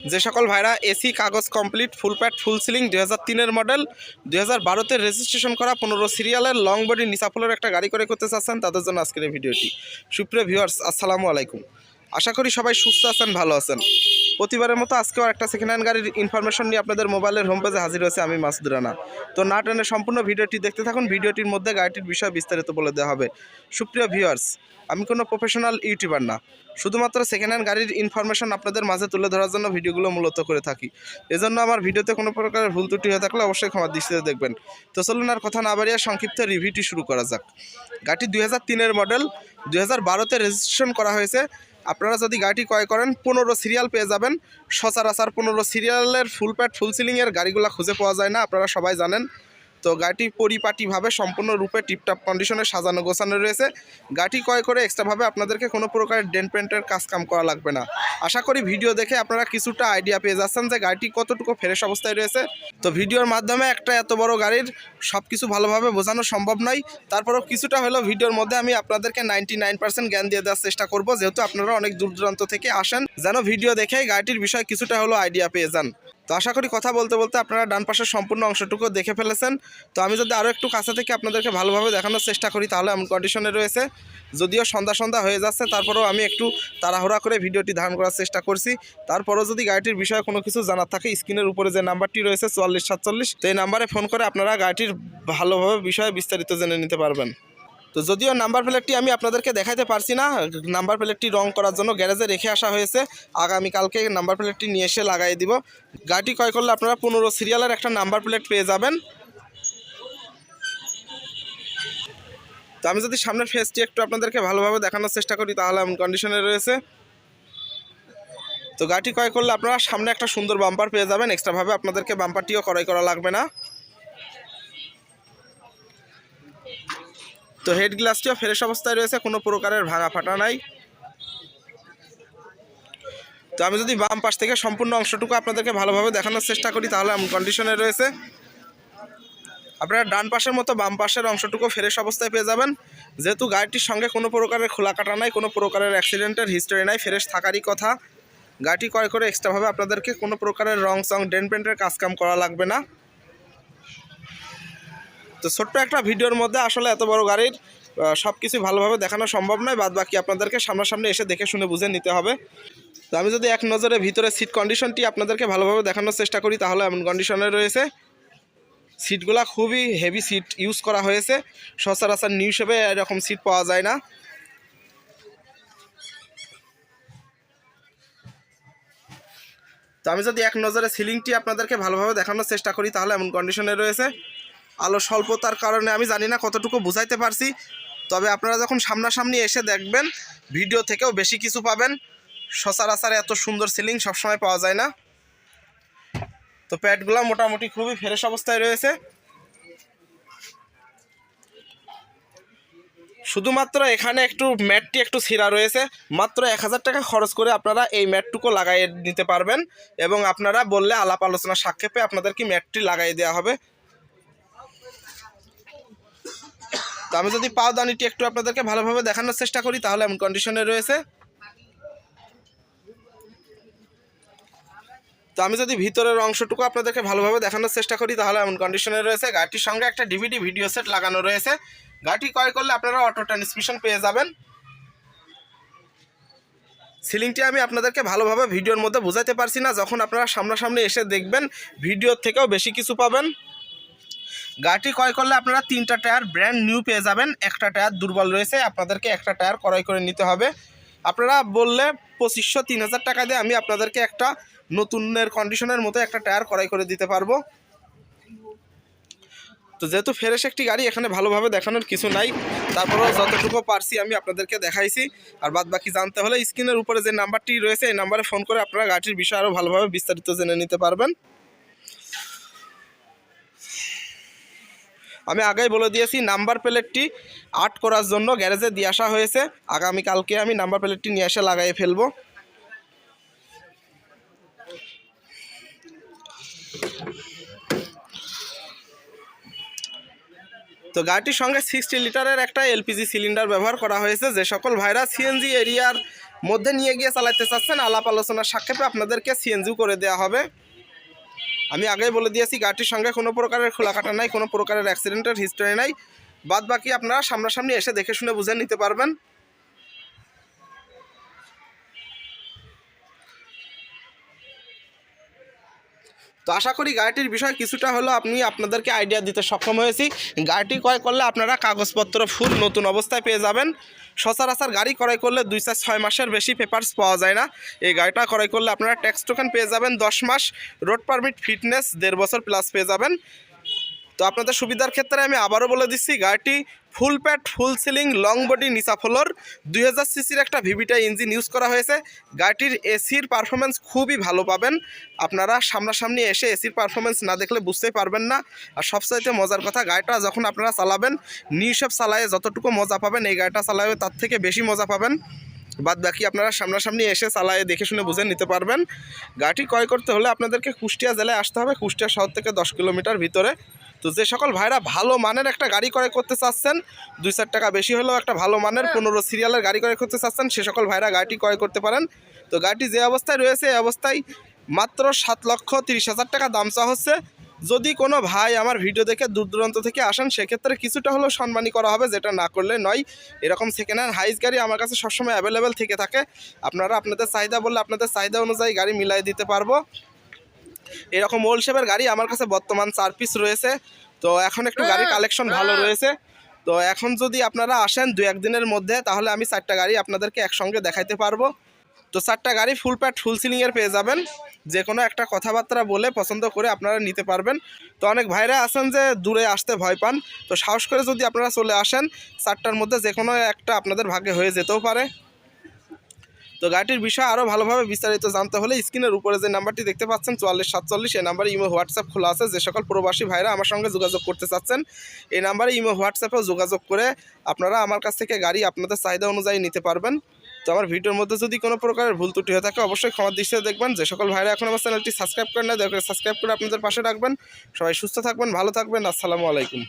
যে সকল ভাইরা এসি কাগজ complete full pad full ceiling 2003-এর মডেল 2012-তে রেজিস্ট্রেশন করা 15 সিরিয়ালের লং বডি নিসাফুলের একটা গাড়ি করতে চাচ্ছেন তাদের জন্য আজকের এই ভিডিওটি। সুপ্রিয় ভিউয়ার্স, আসসালামু আলাইকুম। আশা করি সবাই সুস্থ আছেন, ভালো আছেন। প্রতিবারের মতো আজকেও একটা সেকেন্ড হ্যান্ড গাড়ির ইনফরমেশন নিয়ে আপনাদের মোবাইলের হোম পেজে হাজির হয়েছে আমি মাসুদ রানা। তো না টেনে সম্পূর্ণ ভিডিওটি দেখতে থাকুন। ভিডিওটির মধ্যে গাড়িটির বিষয়ে বিস্তারিত বলে দেওয়া হবে। সুপ্রিয় ভিউয়ার্স, আমি কোনো প্রফেশনাল ইউটিউবার না, শুধুমাত্র সেকেন্ড হ্যান্ড গাড়ির ইনফরমেশন আপনাদের মাঝে তুলে ধরার জন্য ভিডিওগুলো মূলত করে থাকি। এজন্য আমার ভিডিওতে কোনো প্রকারের ভুল ত্রুটি হয়ে থাকলে অবশ্যই ক্ষমার দৃষ্টিতে দেখবেন। তো চলুন আর কথা না বাড়িয়ে সংক্ষিপ্ত রিভিউটি শুরু করা যাক। গাড়িটি 2003-এর মডেল, 2012-তে রেজিস্ট্রেশন করা হয়েছে। আপনারা যদি গাড়িটি ক্রয় করেন 15 সিরিয়াল পেয়ে যাবেন। সচরাচর 15 সিরিয়ালের ফুল প্যাড ফুল সিলিংয়ের গাড়িগুলো খুঁজে পাওয়া যায় না, আপনারা সবাই জানেন। তো গাড়িটি পরিপাটিভাবে সম্পূর্ণরূপে টিপটপ কন্ডিশনে সাজানো গোছানো রয়েছে। গাড়িটি ক্রয় করে এক্সট্রাভাবে আপনাদেরকে কোনো প্রকারের ডেন্ট পেন্টের কাম করা লাগবে না। আশা করি ভিডিও দেখে আপনারা কিছুটা আইডিয়া পেয়ে যাচ্ছেন যে গাড়িটি কতটুকু ফ্রেশ অবস্থায় রয়েছে। তো ভিডিওর মাধ্যমে একটা এত বড় গাড়ির সব কিছু ভালোভাবে বোঝানো সম্ভব নয়, তারপরেও কিছুটা হলেও ভিডিওর মধ্যে আমি আপনাদেরকে 99% জ্ঞান দিয়ে দেওয়ার চেষ্টা করব, যেহেতু আপনারা অনেক দূর দূরান্ত থেকে আসেন, যেন ভিডিও দেখেই গাড়িটির বিষয়ে কিছুটা হলেও আইডিয়া পেয়ে যান। তো আশা করি কথা বলতে বলতে আপনারা ডান পাশের সম্পূর্ণ অংশটুকু দেখে ফেলেছেন। তো আমি যদি আরও একটু কাছে থেকে আপনাদেরকে ভালোভাবে দেখানোর চেষ্টা করি তাহলে এমন কন্ডিশনে রয়েছে। যদিও সন্ধ্যা হয়ে যাচ্ছে, তারপরেও আমি একটু তাড়াহুড়া করে ভিডিওটি ধারণ করার চেষ্টা করছি। তারপরেও যদি গাড়িটির বিষয়ে কোনো কিছু জানার থাকে, স্ক্রিনের উপরে যে নাম্বারটি রয়েছে 4447, তো এই নাম্বারে ফোন করে আপনারা গাড়িটির ভালোভাবে বিষয়ে বিস্তারিত জেনে নিতে পারবেন। তো যদিও নাম্বার প্লেটটি আমি আপনাদেরকে দেখাতে পারছি না, নাম্বার প্লেটটি রং করার জন্য গ্যারেজে রেখে আসা হয়েছে। আগামীকালকে নাম্বার প্লেটটি নিয়ে এসে লাগাই দিব। গাড়িটি ক্রয় করলে আপনারা 15 সিরিয়ালের একটা নাম্বার প্লেট পেয়ে যাবেন। তো আমি যদি সামনের ফেসটি একটু আপনাদেরকে ভালোভাবে দেখানোর চেষ্টা করি তাহলে এমন কন্ডিশনে রয়েছে। তো গাড়িটি ক্রয় করলে আপনারা সামনে একটা সুন্দর বাম্পার পেয়ে যাবেন, এক্সট্রাভাবে আপনাদেরকে বাম্পারটিও ক্রয় করা লাগবে না। তো হেড গ্লাসটিও ফ্রেশ অবস্থায় রয়েছে, কোনো প্রকারের ভাঙা ফাটা নাই। তো আমি যদি বাম পাশ থেকে সম্পূর্ণ অংশটুকু আপনাদেরকে ভালোভাবে দেখানোর চেষ্টা করি তাহলে এমন কন্ডিশনে রয়েছে। আপনারা ডান পাশের মতো বাম পাশের অংশটুকু ফ্রেশ অবস্থায় পেয়ে যাবেন। যেহেতু গাড়িটির সঙ্গে কোনো প্রকারের খোলা কাটা নাই, কোনো প্রকারের অ্যাক্সিডেন্টের হিস্টোরি নাই, ফ্রেশ থাকারই কথা। গাড়িটি ক্রয় করে এক্সট্রাভাবে আপনাদেরকে কোনো প্রকারের রং চং ডেন্ট পেন্টের কাম করা লাগবে না। তো ছোট্ট একটা ভিডিওর মধ্যে আসলে এত বড় গাড়ির সব কিছু ভালোভাবে দেখানো সম্ভব নয়, বাদ বাকি আপনাদেরকে সামনাসামনি এসে দেখে শুনে বুঝে নিতে হবে। তো আমি যদি এক নজরে ভিতরে সিট কন্ডিশনটি আপনাদেরকে ভালোভাবে দেখানোর চেষ্টা করি তাহলে এমন কন্ডিশনে রয়েছে। সিটগুলা খুবই হেভি সিট ইউজ করা হয়েছে, সচরাচর নিউ শেপে এরকম সিট পাওয়া যায় না। তো আমি যদি এক নজরে সিলিংটি আপনাদেরকে ভালোভাবে দেখানোর চেষ্টা করি তাহলে এমন কন্ডিশনে রয়েছে। আলো স্বল্পতার কারণে আমি জানি না কতটুকু বুঝাইতে পারছি, তবে আপনারা যখন সামনাসামনি এসে দেখবেন ভিডিও থেকেও বেশি কিছু পাবেন। সচরাচর এত সুন্দর সিলিং সবসময় পাওয়া যায় না। তো প্যাডগুলো মোটামুটি খুবই ফ্রেশ অবস্থায় রয়েছে। শুধুমাত্র এখানে একটু ম্যাটটি একটু ছিঁড়া রয়েছে, মাত্র 1000 টাকা খরচ করে আপনারা এই ম্যাটটুকু লাগাইয়ে নিতে পারবেন এবং আপনারা বললে আলাপ আলোচনা সাক্ষেপে আপনাদেরকে ম্যাটটি লাগাই দেওয়া হবে। তো আমি যদি পাওদানিটি একটু আপনাদেরকে ভালোভাবে দেখানোর চেষ্টা করি তাহলে এমন কন্ডিশনে রয়েছে। তো আমি যদি ভিতরের অংশটুকু আপনাদেরকে ভালোভাবে দেখানোর চেষ্টা করি তাহলে এমন কন্ডিশনে রয়েছে। গাড়িটির সঙ্গে একটা ডিভিডি ভিডিও সেট লাগানো রয়েছে। গাড়িটি ক্রয় করলে আপনারা অটো ট্রান্সমিশন পেয়ে যাবেন। সিলিংটি আমি আপনাদেরকে ভালোভাবে ভিডিওর মধ্যে বোঝাতে পারছি না, যখন আপনারা সামনাসামনি এসে দেখবেন ভিডিওর থেকেও বেশি কিছু পাবেন। গাড়িটি ক্রয় করলে আপনারা 3টা টায়ার ব্র্যান্ড নিউ পেয়ে যাবেন। একটা টায়ার দুর্বল রয়েছে, আপনাদেরকে একটা টায়ার ক্রয় করে নিতে হবে। আপনারা বললে 2500-3000 টাকা দিয়ে আমি আপনাদেরকে একটা নতুনের কন্ডিশনের মতো একটা টায়ার ক্রয় করে দিতে পারবো। তো যেহেতু ফ্রেশ একটি গাড়ি, এখানে ভালোভাবে দেখানোর কিছু নাই, তারপরেও যতটুকু পারছি আমি আপনাদেরকে দেখাইছি। আর বাদ বাকি জানতে হলে স্ক্রিনের উপরে যে নাম্বারটি রয়েছে এই নাম্বারে ফোন করে আপনারা গাড়িটির বিষয়ে আরও ভালোভাবে বিস্তারিত জেনে নিতে পারবেন। আমি আগেই বলে দিয়েছি নাম্বার প্লেটটি আর্ট করার জন্য গ্যারেজে দিয়ে আসা হয়েছে। আগামীকালকে আমি নাম্বার প্লেটটি নিয়ে এসে লাগাই ফেলবো। তো গাড়িটির সঙ্গে 60 লিটারের একটা এলপিজি সিলিন্ডার ব্যবহার করা হয়েছে। যে সকল ভাইরা সিএনজি এরিয়ার মধ্যে নিয়ে গিয়ে চালাতে চাচ্ছেন, আলাপ আলোচনার সাক্ষেপে আপনাদেরকে সিএনজিও করে দেওয়া হবে। আমি আগেই বলে দিয়েছি গাড়িটির সঙ্গে কোনো প্রকারের খোলাকাটা নাই, কোনো প্রকারের অ্যাক্সিডেন্টের হিস্টরি নাই। বাদ বাকি আপনারা সামনাসামনি এসে দেখে শুনে বুঝে নিতে পারবেন। তো আশা করি গাড়িটির বিষয়ে কিছুটা হলো আমি আপনাদেরকে আইডিয়া দিতে সক্ষম হয়েছি। গাড়িটি ক্রয় করলে আপনারা কাগজপত্র ফুল নতুন অবস্থায় পেয়ে যাবেন। সচরাচর গাড়ি ক্রয় করলে 2-6 মাসের বেশি পেপারস পাওয়া যায় না। এই গাড়িটা ক্রয় করলে আপনারা ট্যাক্স টোকেন পেয়ে যাবেন 10 মাস, রোড পারমিট ফিটনেস 1.5 বছর প্লাস পেয়ে যাবেন। তো আপনাদের সুবিধার ক্ষেত্রে আমি আবারও বলে দিচ্ছি, গাড়িটি ফুল pad full ceiling long body নিচা ফ্লোর 2000 সিসির একটা ভিভিটা ইঞ্জিন ইউজ করা হয়েছে। গাড়িটির এসির পারফরমেন্স খুবই ভালো পাবেন। আপনারা সামনাসামনি এসে এসির পারফরমেন্স না দেখলে বুঝতেই পারবেন না। আর সবচাইতে মজার কথা, গাড়িটা যখন আপনারা চালাবেন নিঃসব চালায়ে যতটুকু মজা পাবেন এই গাড়িটা চালাবে তার থেকে বেশি মজা পাবেন। বাদ বাকি আপনারা সামনাসামনি এসে চালায়ে দেখে শুনে বুঝে নিতে পারবেন। গাড়িটি ক্রয় করতে হলে আপনাদেরকে কুষ্টিয়া জেলায় আসতে হবে, কুষ্টিয়া শহর থেকে 10 কিলোমিটার ভিতরে। তো যে সকল ভাইরা ভালো মানের একটা গাড়ি ক্রয় করতে চাচ্ছেন, 2-4 টাকা বেশি হলেও একটা ভালো মানের 15 সিরিয়ালের গাড়ি ক্রয় করতে চাচ্ছেন, সে সকল ভাইরা গাড়িটি ক্রয় করতে পারেন। তো গাড়িটি যে অবস্থায় রয়েছে এই অবস্থায় মাত্র 7,30,000 টাকা দাম চাওয়া হচ্ছে। যদি কোনো ভাই আমার ভিডিও দেখে দূর দূরান্ত থেকে আসেন সেক্ষেত্রে কিছুটা হলেও সম্মানী করা হবে, যেটা না করলে নয়। এরকম সেকেন্ড হ্যান্ড হাইস গাড়ি আমার কাছে সবসময় অ্যাভেলেবেল থেকে থাকে। আপনারা আপনাদের চাহিদা বললে আপনাদের চাহিদা অনুযায়ী গাড়ি মিলাই দিতে পারবো। এরকম ওল্ড শেপের গাড়ি আমার কাছে বর্তমান 4 পিস রয়েছে। তো এখন একটু গাড়ির কালেকশন ভালো রয়েছে। তো এখন যদি আপনারা আসেন 2-1 দিনের মধ্যে, তাহলে আমি 4টা গাড়ি আপনাদেরকে একসঙ্গে দেখাইতে পারবো। তো 4টা গাড়ি ফুল প্যাড ফুল সিলিংয়ের পেয়ে যাবেন। যে কোনো একটা কথাবার্তা বলে পছন্দ করে আপনারা নিতে পারবেন। তো অনেক ভাইরা আছেন যে দূরে আসতে ভয় পান, তো সাহস করে যদি আপনারা চলে আসেন 4টার মধ্যে যে কোনো একটা আপনাদের ভাগ্যে হয়ে যেতেও পারে। তো গাড়িটির বিষয়ে আরও ভালোভাবে বিস্তারিত জানতে হলে স্ক্রিনের উপরে যে নাম্বারটি দেখতে পাচ্ছেন 4447, এই নাম্বারে ইমো হোয়াটসঅ্যাপ খোলা আছে। যে সকল প্রবাসী ভাইরা আমার সঙ্গে যোগাযোগ করতে চাচ্ছেন এই নাম্বারে ইমো হোয়াটসঅ্যাপেও যোগাযোগ করে আপনারা আমার কাছ থেকে গাড়ি আপনাদের চাহিদা অনুযায়ী নিতে পারবেন। তো আমার ভিডিওর মধ্যে যদি কোনো প্রকারের ভুল ত্রুটি হয়ে থাকে অবশ্যই ক্ষমার দৃষ্টিতে দেখবেন। যে সকল ভাইরা এখন আমার চ্যানেলটি সাবস্ক্রাইব করেন না, দয়া করে সাবস্ক্রাইব করে আপনাদের পাশে রাখবেন। সবাই সুস্থ থাকবেন, ভালো থাকবেন। আসসালামু আলাইকুম।